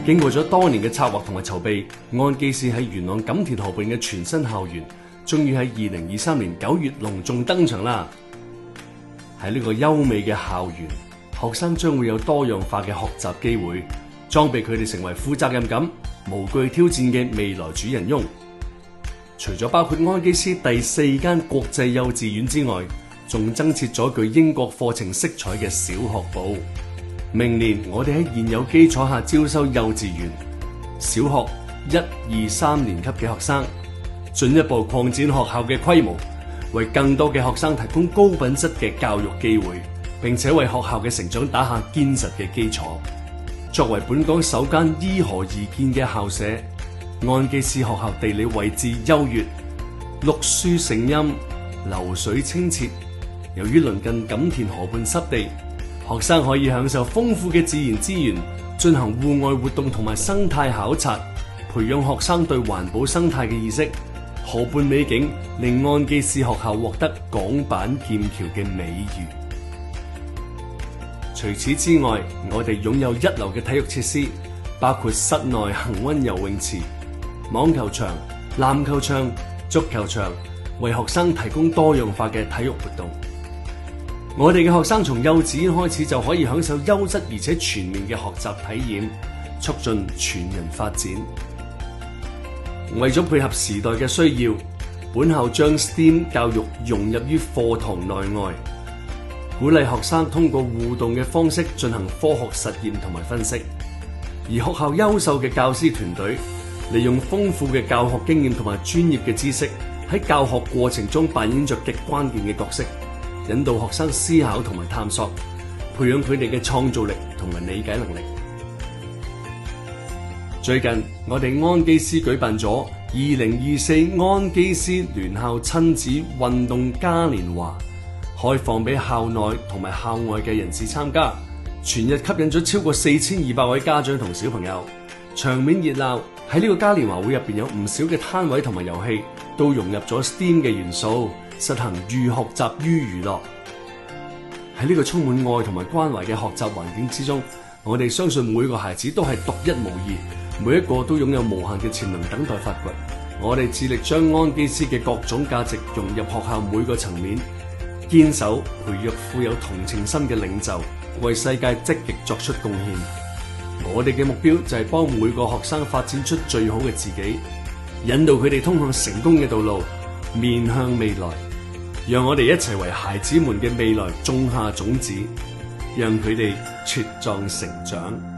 經過咗多年嘅策劃同埋籌備，安基斯喺元朗錦田河畔嘅全新校園，終於喺2023年9月隆重登場啦！喺呢個優美嘅校園，學生將會有多樣化嘅學習機會，裝備佢哋成為負責任感、無懼挑戰嘅未來主人翁。除咗包括安基斯第4間國際幼稚園之外，仲增設咗具英國課程色彩嘅小學部。明年我哋喺現有基礎下招收幼稚園、小學1、2、3年級嘅學生，進一步擴展學校嘅規模，為更多嘅學生提供高品質嘅教育機會，並且為學校嘅成長打下堅實嘅基礎。作為本港首間依河而建嘅校舍，安基斯學校地理位置優越，綠樹成蔭，流水清澈。由於鄰近錦田河畔濕地，學生可以享受豐富嘅自然資源，進行戶外活動同埋生態考察，培養學生對環保生態嘅意識。河畔美景令安基斯學校獲得港版劍橋嘅美譽。除此之外，我哋擁有一流嘅體育設施，包括室內恆溫游泳池、網球場、籃球場、足球場，為學生提供多樣化嘅體育活動。我哋嘅學生從幼稚園開始就可以享受優質而且全面嘅學習體驗，促進全人發展。為咗配合時代嘅需要，本校將 STEAM 教育融入於課堂內外，鼓勵學生通過互動嘅方式進行科學實驗同埋分析。而學校優秀嘅教師團隊，利用豐富嘅教學經驗同埋專業嘅知識，喺教學過程中扮演着極關鍵嘅角色，引導學生思考同埋探索，培養佢哋嘅創造力同埋理解能力。最近，我哋安基斯舉辦咗2024安基斯聯校親子運動嘉年華，開放俾校內同埋校外嘅人士參加，全日吸引咗超過4200位家長同小朋友，場面熱鬧。喺呢個嘉年華會入邊有唔少嘅攤位同埋遊戲，都融入咗 STEAM 嘅元素，實行寓學習於娛樂。喺呢個充滿愛同埋關懷嘅學習環境之中，我哋相信每個孩子都係獨一無二，每一個都擁有無限嘅潛能等待發掘。我哋致力將安基斯嘅各種價值融入學校每個層面，堅守培育富有同情心嘅領袖，為世界積極作出貢獻。我哋嘅目標就係幫每個學生發展出最好嘅自己，引導佢哋通向成功嘅道路，面向未來。讓我哋一齊為孩子們嘅未來種下種子，讓佢哋茁壯成長。